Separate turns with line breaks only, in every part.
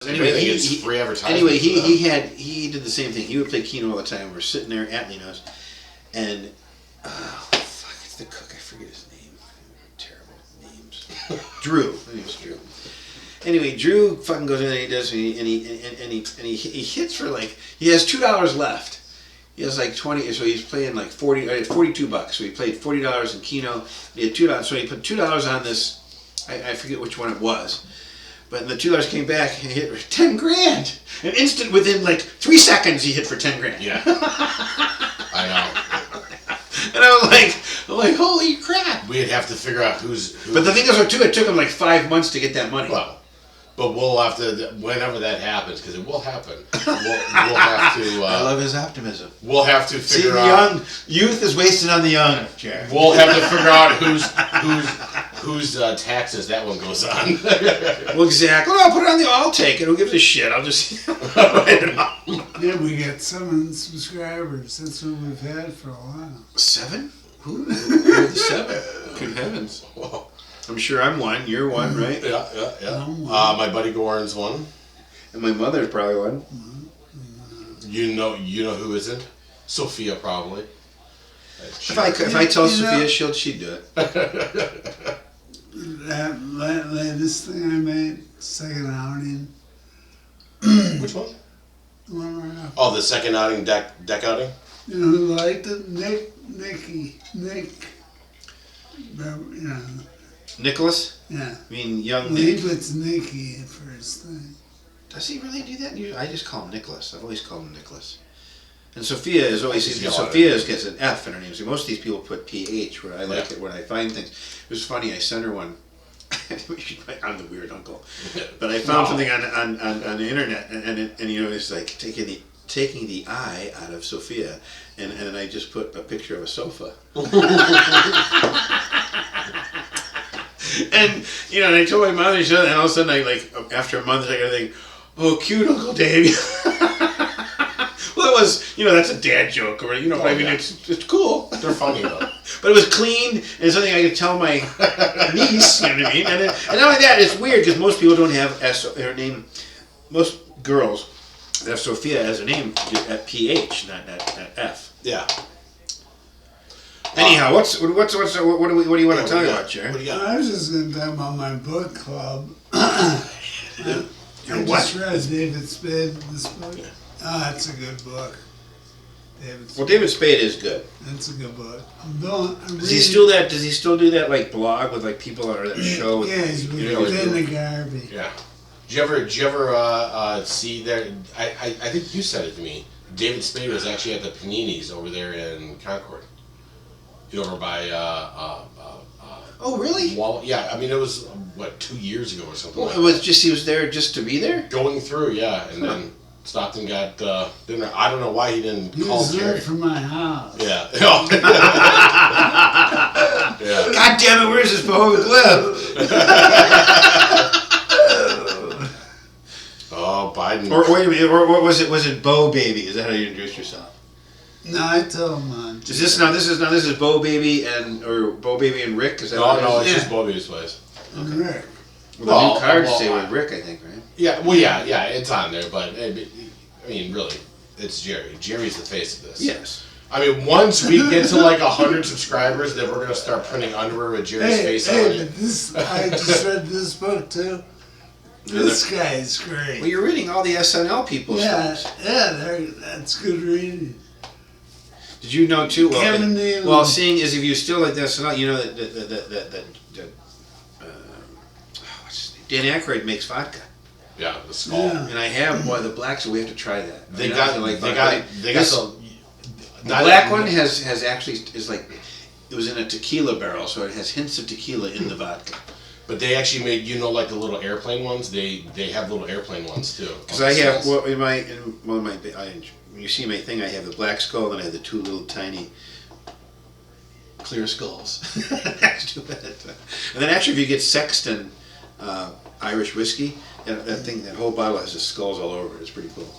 Anyway, he free advertising.
Anyway, he did the same thing. He would play Keno all the time. We're sitting there at Lino's, and it's the cook. I forget his name. Terrible names. Drew. His name was Drew. Anyway, Drew fucking goes in and he does, and he hits for like, he has $2 left. He has like 20, so he's playing like 42 bucks. So he played $40 in Keno. He had $2, so he put $2 on this. I forget which one it was. But the $2 came back and he hit for 10 grand. An instant, within like 3 seconds, he hit for 10 grand.
Yeah. I know.
And I'm like, holy crap.
We'd have to figure out who's.
But the thing is, too, it took him like 5 months to get that money.
Well, but we'll have to, whenever that happens, because it will happen, we'll have to...
I love his optimism.
We'll have to figure out...
See, the young youth is wasted on the young, Jared.
We'll have to figure out whose taxes that one goes on.
Well, exactly. Well, I'll put it on I'll take it. Who gives a shit? I'll just write it off.
Yeah, we got 7 subscribers. That's what we've had for a while.
7? Who are the 7? Good heavens.
Whoa.
I'm sure I'm one. You're one, right?
Yeah. My buddy Goran's one.
And my mother's probably one.
You know who isn't? Sophia, probably.
If I tell Sophia, she'd do it.
That latest thing I made, second outing.
Which one?
The one right now.
Oh, the second outing, deck outing?
You know who liked it? Nick.
Nicholas?
Yeah.
I mean, young
well,
Nick.
He puts Nicky in for his thing.
Does he really do that? I just call him Nicholas. I've always called him Nicholas. And Sophia is always... Sophia gets an F in her name. So most of these people put PH, where I like it when I find things. It was funny, I sent her one. I'm the weird uncle. But I found something on the internet, and it's like taking the I out of Sophia, and then I just put a picture of a sofa. And and I told my mother, and all of a sudden, after a month, I got to think, oh, cute Uncle Dave. Well, it was, that's a dad joke, or I mean, it's cool.
They're funny though.
But it was clean, and it's something I could tell my niece. You know what I mean? And not only that, it's weird because most people don't have her name. Most girls have Sophia as a name at PH, not at F.
Yeah.
Anyhow, what do you want to tell me about, Jared?
What do you got?
I was just going to talk about my book club.
Your
I just read David Spade, this book. It's a good book.
David Spade is good.
It's a good book.
Does he still do that blog with people or that show?
Yeah, he's with Dana Garvey.
Yeah. Did you ever see there? I think you said it to me. David Spade was actually at the Panini's over there in Concord. Over by
oh, really?
Yeah, I mean it was 2 years ago or something.
Well, it was just he was there just to be there.
Going through, yeah, and then stopped and got dinner. I don't know why he didn't call
was
Jerry.
there from my house.
Yeah. Yeah.
God damn it! Where's this boy live?
Oh, Biden.
Or wait a minute. Or what was it? Was it BoBaby? Is that how you introduced yourself?
No, I told him.
Is this This is BoBaby or BoBaby and Rick? Is that
No, it's just Bobaby's place.
Okay. Rick.
Well, the new cards say with Rick, I think, right?
Yeah, well, yeah, it's on there, but I mean, really, it's Jerry. Jerry's the face of this.
Yes.
I mean, once we get to 100 subscribers, then we're gonna start printing underwear with Jerry's face on it.
But I just read this book too. This guy is great.
Well, you're reading all the SNL people's stuff.
Yeah, that's good reading.
Did you know too?
Kevin Nealon.
Well, seeing as if you still like that SNL, you know that what's his name? Dan Aykroyd makes vodka.
Yeah, the skull.
Yeah.
And I have the black, so we have to try that.
The
black one has actually is like it was in a tequila barrel, so it has hints of tequila in the vodka.
But they actually made the little airplane ones. They have little airplane ones too.
Because I have when you see my thing, I have the black skull and I have the 2 little tiny clear skulls next to it. And then actually, if you get Sexton Irish whiskey, that whole bottle has the skulls all over it. It's pretty cool.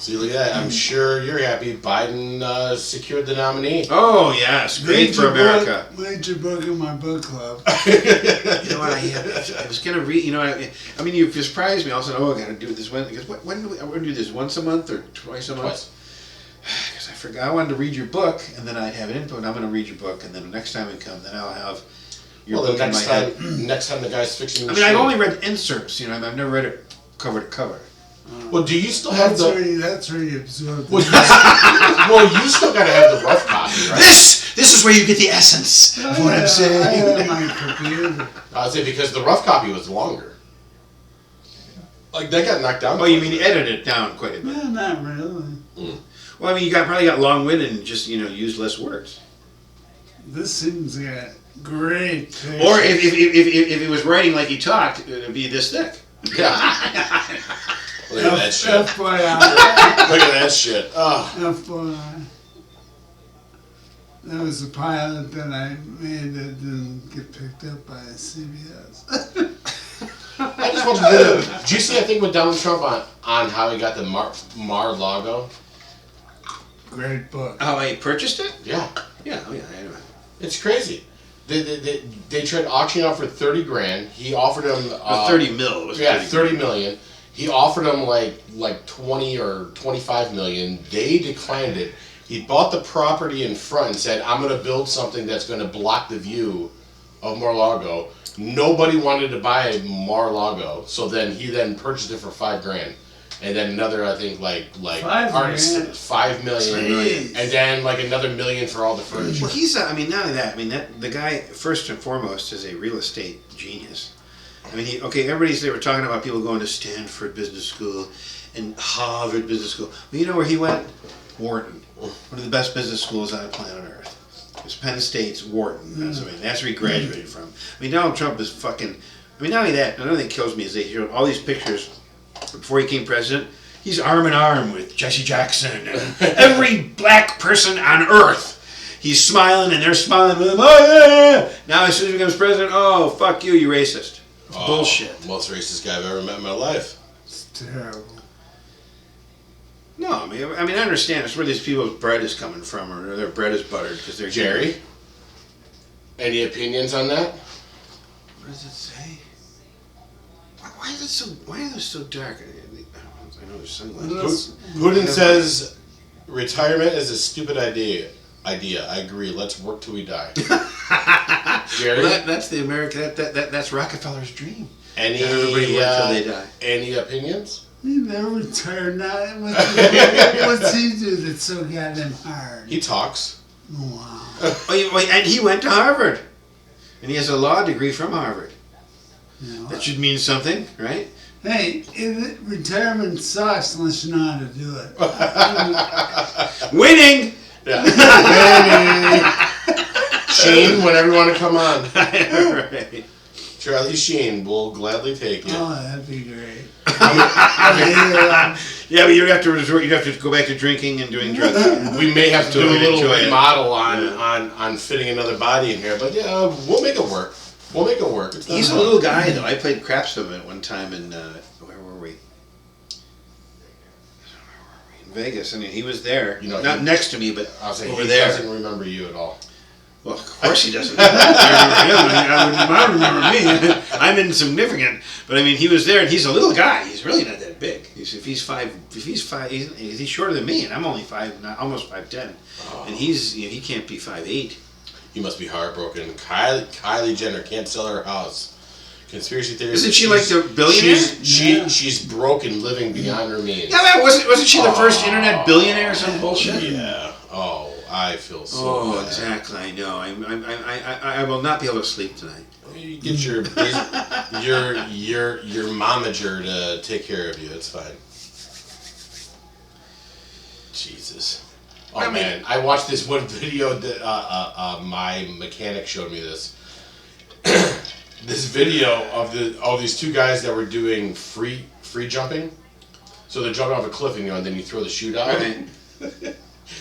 See, look at that. I'm sure you're happy. Biden secured the nominee.
Oh, yes. Great for America.
Major book in my book club.
You know what? I was going to read, I mean, you surprised me. I said, I got to do this one. Because when do I'm going to do this? Once a month or twice a month?
Twice.
Because I forgot. I wanted to read your book, and then I'd have an input. I'm going to read your book, and then the next time we come, then I'll have your book in my head.
Next time the guy's fixing the
I mean, I've only read inserts. I've never read it cover to cover.
Well, do you still have
That's where you absorb
well, you still gotta have the rough copy, right?
This is where you get the essence of what I'm saying.
I have my computer.
I'd say because the rough copy was longer. Like, that got knocked down.
Oh, you mean you edited it down quite a bit?
Well, not really.
Well, I mean, you probably got long-winded and just, used less words.
This seems like a great picture.
Or if he was writing like he talked, it would be this thick.
Yeah. Look at that shit.
FYI.
Look at that shit. Oh.
FYI. That was a pilot that I made that didn't get picked up by CBS.
I just want to did you see that thing with Donald Trump on how he got the Mar-Lago?
Great book.
Oh, he purchased it?
Yeah.
Yeah, oh yeah, anyway.
It's crazy. They tried auctioning off for $30,000. He offered him
30 mil. Was
yeah, 30 million. He offered him like 20 or 25 million. They declined it. He bought the property in front and said, "I'm going to build something that's going to block the view of Mar-Lago." Nobody wanted to buy Mar-Lago, so he purchased it for $5,000, and then another, I think, like $5 million, and then like another $1 million for all the furniture.
Well, he's not only that, the guy first and foremost is a real estate genius. I mean, they were talking about people going to Stanford Business School and Harvard Business School. Well, you know where he went? Wharton, one of the best business schools on planet Earth. It was Penn State's Wharton, Pennsylvania. That's where he graduated from. I mean, Donald Trump is fucking. I mean, not only that, another thing that kills me is they show all these pictures before he became president. He's arm in arm with Jesse Jackson and every black person on Earth. He's smiling and they're smiling with him. Oh yeah! Now as soon as he becomes president, oh fuck you, you racist. It's bullshit.
Most racist guy I've ever met in my life.
It's terrible.
No, I mean I understand. It's where these people's bread is coming from, or their bread is buttered because they're
Jerry. Any opinions on that?
What does it say? Why is it so? Why are they so dark? I know there's sunglasses.
Putin says retirement is a stupid idea. I agree. Let's work till we die. Jerry,
well, that's the American. That's Rockefeller's dream.
Everybody
work till they die.
Any opinions?
He never retired. What's he do that's so goddamn hard?
He talks.
Wow.
And he went to Harvard, and he has a law degree from Harvard.
You know,
That should mean something, right?
hey, retirement sucks unless you know how to do it.
Winning.
Yeah. Sheen, whenever you want to come on.
Right.
Charlie Sheen will gladly take you.
Oh, that'd be great.
Yeah, but you have to go back to drinking and doing drugs.
We may have to do a
really
little
enjoy it.
remodel on fitting another body in here, but yeah, we'll make it work. We'll make it work. It's not
He's a
hard.
little guy, though. I played craps with him at one time in, where were we? In Vegas. I mean, he was there. Not next to me, but
I'll say
over
he
there.
doesn't remember you at all.
Well, of course he doesn't. I remember me. I'm insignificant. But I mean, he was there, and he's a little guy. He's really not that big. He's shorter than me, and I'm only almost 5'10", and he can't be 5'8".
You must be heartbroken. Kylie Jenner can't sell her house. Conspiracy theories.
Isn't she like the billionaire?
She's broken, living beyond her means.
Yeah, wasn't she the first internet billionaire or some bullshit?
Yeah. Oh, I feel so.
Oh,
bad.
exactly. I know. I will not be able to sleep tonight.
You get your momager to take care of you. It's fine. Jesus. Oh man, I watched this one video that my mechanic showed me this. This video of these two guys that were doing free jumping. So they're jumping off a cliff and then you throw the chute out.
Right.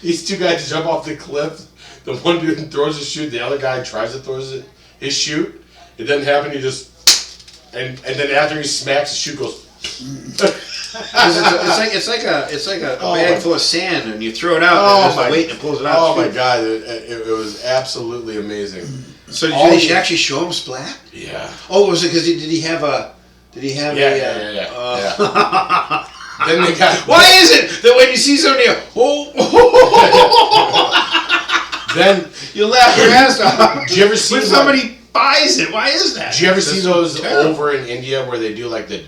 These two guys jump off the cliff. The one dude throws his chute. The other guy tries to throw his chute. It doesn't happen. He just and then after he smacks, the chute goes.
It's like a bag full of sand, and you throw it out, and there's the weight, and it pulls it out.
Oh my god, it was absolutely amazing.
So did they actually show him splat?
Yeah.
Oh, was it because did he have a?
Yeah. Then they got.
Why is it that when you see somebody,
then
you laugh your ass off?
Did you ever see
when somebody buys it? Why is that?
Did you ever see those
terrible.
over in India where they do like the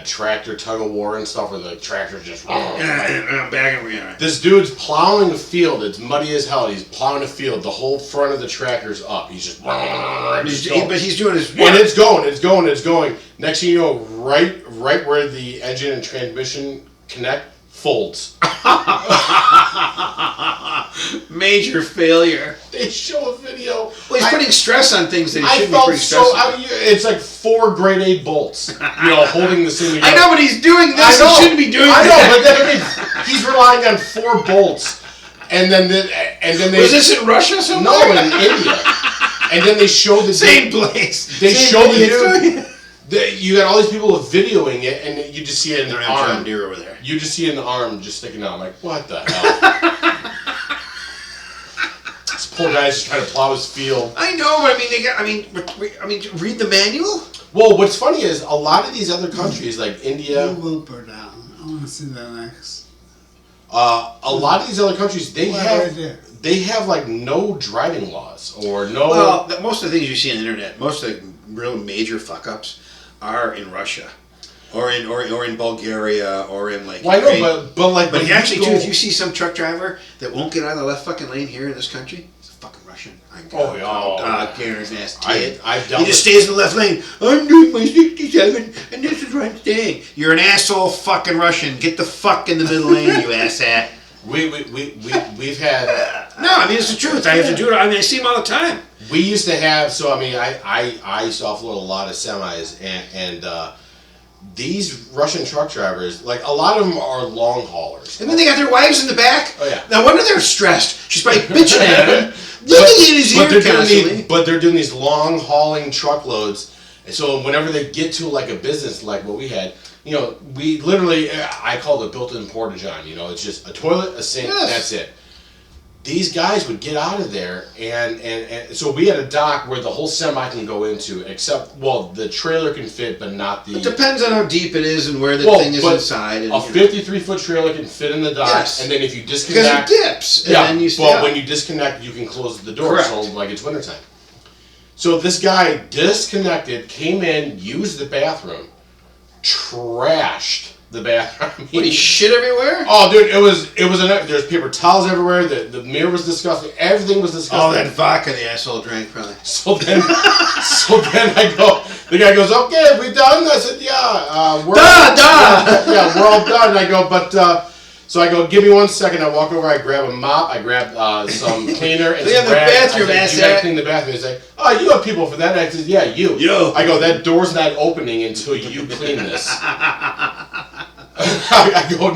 tractor tug of war and stuff, where the tractor just. This dude's plowing a field. It's muddy as hell. He's plowing a field. The whole front of the tractor's up. He's just.
But he's doing his.
And it's going. Next thing you know, right where the engine and transmission connect, folds.
Major failure.
They show a video.
Well, he's putting stress on things that he shouldn't be
felt
putting stress on.
It's like 4 grade A bolts, holding this thing together.
I know, but he's doing this. He shouldn't be doing
that. I
know,
but then he's relying on 4 bolts, and then they.
Was this in Russia somewhere?
No, in India. And then they show the
same place.
They show the dude. You got all these people videoing it, and you just see it in their arm.
Deer over there.
You just see it in the arm just sticking out. I'm like, what the hell? This poor guy's just trying to plow his field.
I know, but read the manual.
Well, what's funny is a lot of these other countries, like India.
Move up or down. I want to see that next.
A lot of these other countries, they have like no driving laws or no.
Well, most of the things you see on the internet, most of the real major fuck ups are in Russia, or in Bulgaria, or in like.
Well, I know, but
actually, too, if you see some truck driver that won't get out of the left fucking lane here in this country, it's a fucking Russian. He just stays in the left lane. I'm doing my 67, and this is where I'm staying. You're an asshole, fucking Russian. Get the fuck in the middle lane, you asshat.
We've had.
No, I mean it's the truth. I have to do it. I mean I see them all the time.
We used to have. So I mean, I used to offload a lot of semis, and these Russian truck drivers, like a lot of them are long haulers.
And then they got their wives in the back.
Oh yeah.
No wonder they're stressed. She's probably bitching at him.
But they're doing these long hauling truckloads, and so whenever they get to like a business like what we had. We literally, I call it a built-in porta-john, it's just a toilet, a sink, that's it. These guys would get out of there, and so we had a dock where the whole semi can go into, except, the trailer can fit, but not the...
It depends on how deep it is and where the thing is inside. And,
a 53-foot trailer can fit in the dock, and then if you disconnect...
Because it dips. And then
when you disconnect, you can close the door,
Correct.
So like it's wintertime. So this guy disconnected, came in, used the bathroom, trashed the bathroom.
What, he shit everywhere?
Oh, dude, there's paper towels everywhere. The mirror was disgusting. Everything was disgusting.
Oh, that vodka the asshole drank, probably.
So then I go. The guy goes, "Okay, we done?" I said, "Yeah, we're all done." And I go, "But." So I go, give me 1 second. I walk over, I grab a mop, I grab some cleaner and some rags.
Bathroom,
I said, you gotta clean the bathroom. He's like, oh, you have people for that? And I said, yeah, you.
Yo.
I go, that door's not opening until you clean this. I go,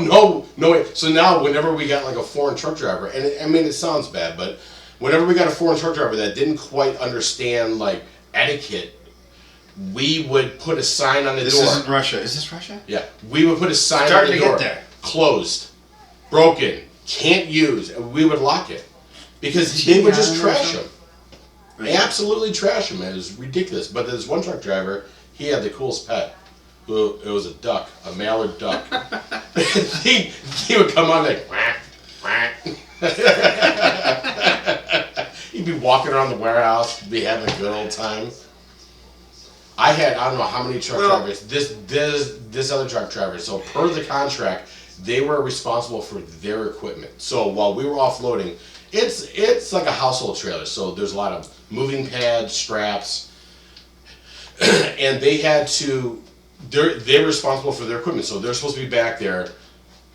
no way. So now whenever we got like a foreign truck driver, and it sounds bad, but whenever we got a foreign truck driver that didn't quite understand like etiquette, we would put a sign on the door.
This isn't Russia. Is this Russia?
Yeah. We would put a sign
Starting
on the door.
to get there.
Closed. Broken, can't use, and we would lock it because they would just trash them. Right. Absolutely trash them. It was ridiculous. But there's one truck driver. He had the coolest pet. It was a duck, a mallard duck. he would come on like quack, quack. He'd be walking around the warehouse, be having a good old time. I don't know how many truck drivers. This other truck driver. So per the contract. They were responsible for their equipment. So while we were offloading, it's like a household trailer. So there's a lot of moving pads, straps, and they had to. They're responsible for their equipment. So they're supposed to be back there,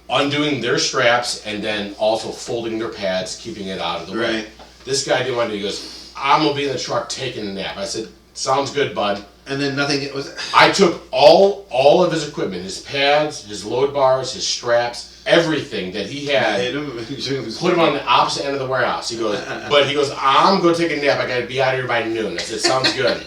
undoing their straps and then also folding their pads, keeping it out of the way. This guy didn't want to. He goes, "I'm gonna be in the truck taking a nap." I said, "Sounds good, bud."
And then nothing was.
I took all of his equipment, his pads, his load bars, his straps, everything that he had. Put him on the opposite end of the warehouse. He goes, I'm going to take a nap. I got to be out of here by noon. I said, sounds good.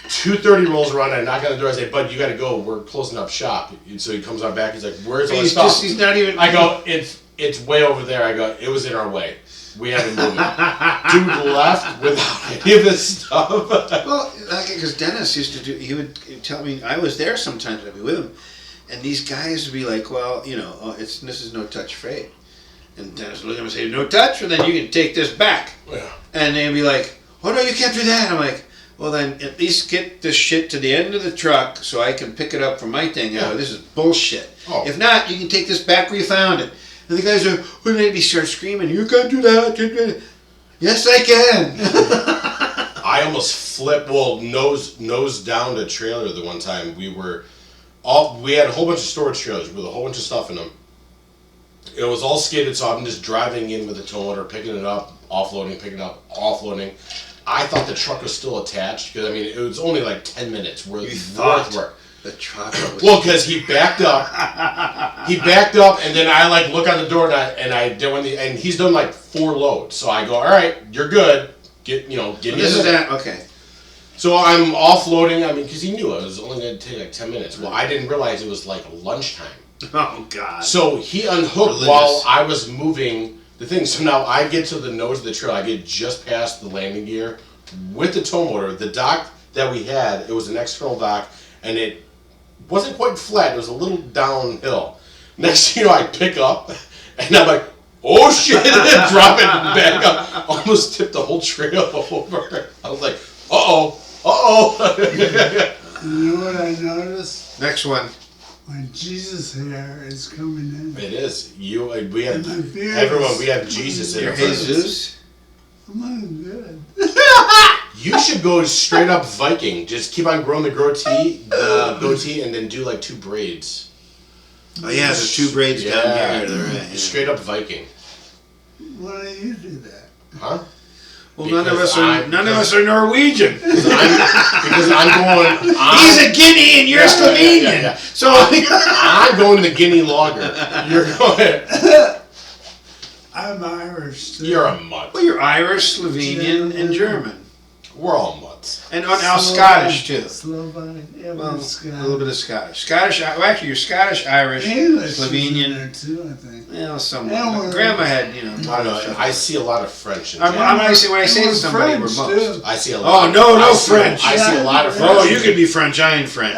2:30 rolls around, I knock on the door, I say, "Bud, you gotta go, we're closing up shop." So he comes on back, he's like, "Where's all the stuff?"
He's not even.
I go, it's way over there. I go, "It was in our way. We haven't moved it." Dude left without any of this stuff.
Well, because Dennis used to do, he would tell me, I was there sometimes, I'd be with him, and these guys would be like, well, this is no touch freight. And Dennis would look at him and say, no touch, or then you can take this back.
Yeah.
And they'd be like, oh no, you can't do that. I'm like, well then at least get this shit to the end of the truck so I can pick it up from my thing.
Yeah.
This is bullshit.
Oh.
If not, you can take this back where you found it. And the guys are, well, they start screaming, you can't do that. Yes, I can.
I almost flipped, nose down a trailer the one time. We had a whole bunch of storage trailers with a whole bunch of stuff in them. It was all skidded, so I'm just driving in with the tow motor, picking it up, offloading, picking it up, offloading. I thought the truck was still attached, because it was only like 10 minutes worth of work.
The truck was...
Well, because he backed up. And then I look on the door, and he's done like 4 loads. So I go, all right, you're good. Give me
This is that, okay.
So I'm offloading, because he knew it was only going to take like 10 minutes. Well, I didn't realize it was like lunchtime.
Oh, God.
So he unhooked while I was moving the thing. So now I get to the nose of the trailer. I get just past the landing gear with the tow motor. The dock that we had, it was an external dock, and it wasn't quite flat. It was a little downhill. Next thing you know, I pick up, and I'm like, oh shit, and drop it back up. Almost tipped the whole trailer over. I was like, uh-oh.
You know what I noticed?
Next one.
My Jesus hair is coming in.
It is. We have
And my beard
everyone.
is-
We have Jesus in
Your
our
Jesus.
I'm looking good.
You should go straight up Viking. Just keep on growing the goatee, and then do like 2 braids.
Oh, yeah, there's 2 braids down here. They're right, yeah.
Straight up Viking.
Why do you do that?
Huh?
Well,
Because
none of us are Norwegian.
Because I'm going.
He's a Guinea and you're Slovenian.
Yeah.
So
I'm going to the Guinea lager. You're going.
I'm Irish. Too.
You're a mutt.
well, you're Irish, Slovenian, and German,
We're all mutts.
and now Scottish too.
Slovak. Yeah,
Well,
we're
a
Scottish.
little bit of Scottish. Well, actually, you're Scottish, Irish,
English is in
Slovenian.
there too, I think.
Well, somewhat.
And
My
we're-
grandma had,
I don't know. I see a lot of French in
I'm
Japan.
gonna say when I say to
we're
somebody, we're
French,
most.
too.
I see a lot.
Oh no,
I
no
see-
French.
I see a lot of French.
Oh, you can be French. I ain't French.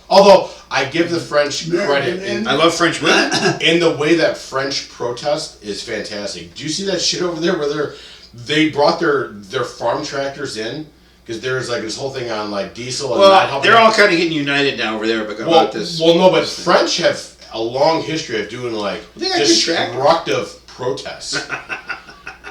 Although I give the French
American
credit in,
I love French women.
in the way that French protest is fantastic. Do you see that shit over there where they brought their farm tractors in because there's like this whole thing on like diesel and not
Well,
helping.
they're all kind of getting united now over there about this.
Well, no, but French have a long history of doing like
They got good tractors.
destructive protests.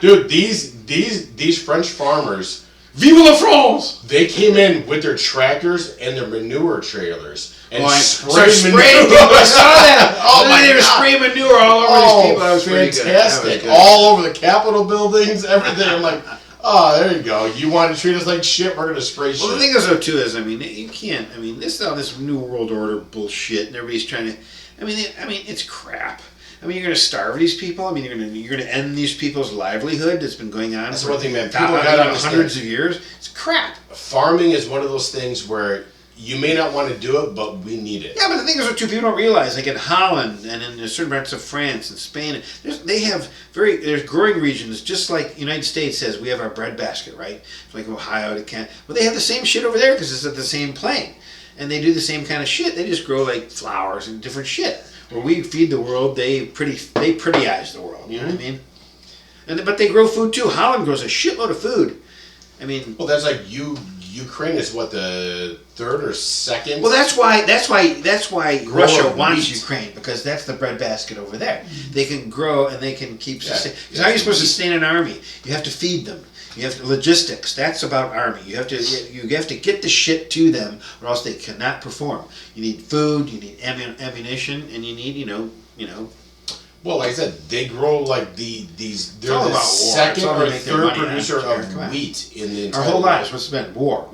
Dude, these French farmers,
Vive la France!
they came in with their tractors and their manure trailers and
Spraying
sprayed
people.
manure.
I saw that.
Oh my
They were
God.
spraying manure all over these people. That was pretty good. That was
Fantastic!
good.
All over the Capitol buildings, everything. I'm like, oh, there you go. You want to treat us like shit? We're gonna spray shit.
Well, the thing is, though, too, is you can't. This New World Order bullshit, and everybody's trying to. It's crap. You're going to starve these people. You're going to end these people's livelihood that's been going on
That's
for
one thing, man. People gotta understand.
hundreds of years. It's crap.
Farming is one of those things where you may not want to do it, but we need it.
Yeah, but the thing is, what people don't realize, like in Holland and in certain parts of France and Spain, there's growing regions just like the United States says we have our breadbasket, right? Like Ohio to Canada. Well, they have the same shit over there because it's at the same plane, and they do the same kind of shit. They just grow like flowers and different shit. Where we feed the world, they prettyize the world. You know what I mean? But they grow food too. Holland grows a shitload of food.
Well, that's like Ukraine is what, the 3rd or 2nd?
Well, that's why
Grower
Russia
of
wants
wheat.
Ukraine, because that's the breadbasket over there. They can grow and they can keep sustain. Because
Yeah.
how are you supposed to sustain an army? You have to feed them. You have to, logistics. That's about army. You have to get the shit to them, or else they cannot perform. You need food. You need ammunition, and you need
Well, like I said, they grow like these. They're
all
the
about war. It's
second
all to
or
make their
third
money on.
producer
Come on.
of wheat in the
our
entire
whole
world.
lives. What's it been? War.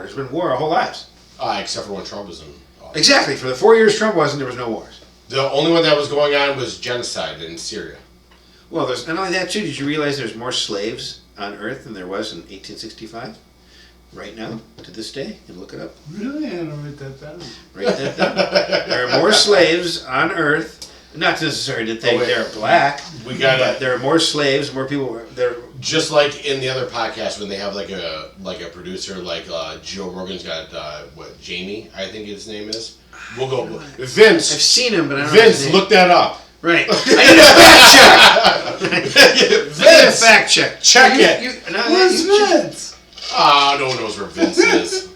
There's been war our whole lives.
Except for when Trump was in office.
Exactly. For the 4 years Trump wasn't, there was no wars.
The only one that was going on was genocide in Syria.
Well, there's not only that too. Did you realize there's more slaves on Earth than there was in 1865? right now, to this day, and look it up.
Really? I don't write that down.
Write that down. There are more slaves on Earth. Not necessarily to think they're black.
We got
but there are more slaves, more people. They're
just like in the other podcast when they have like a producer like Joe Rogan's got Jamie, I think his name is. We'll go Vince.
I've seen him, but I don't know his
Vince,
name.
look that up.
Right. I need a fact check.
Vince,
fact check.
Check it.
Where's Vince?
No one knows where Vince is.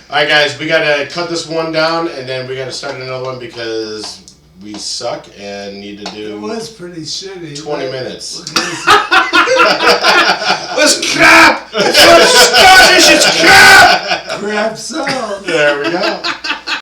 Alright guys, we gotta cut this one down and then we gotta start another one because we suck and need to
It
do
was pretty shitty.
20 minutes.
It was crap! It's not Scottish, it's crap!
Crap song.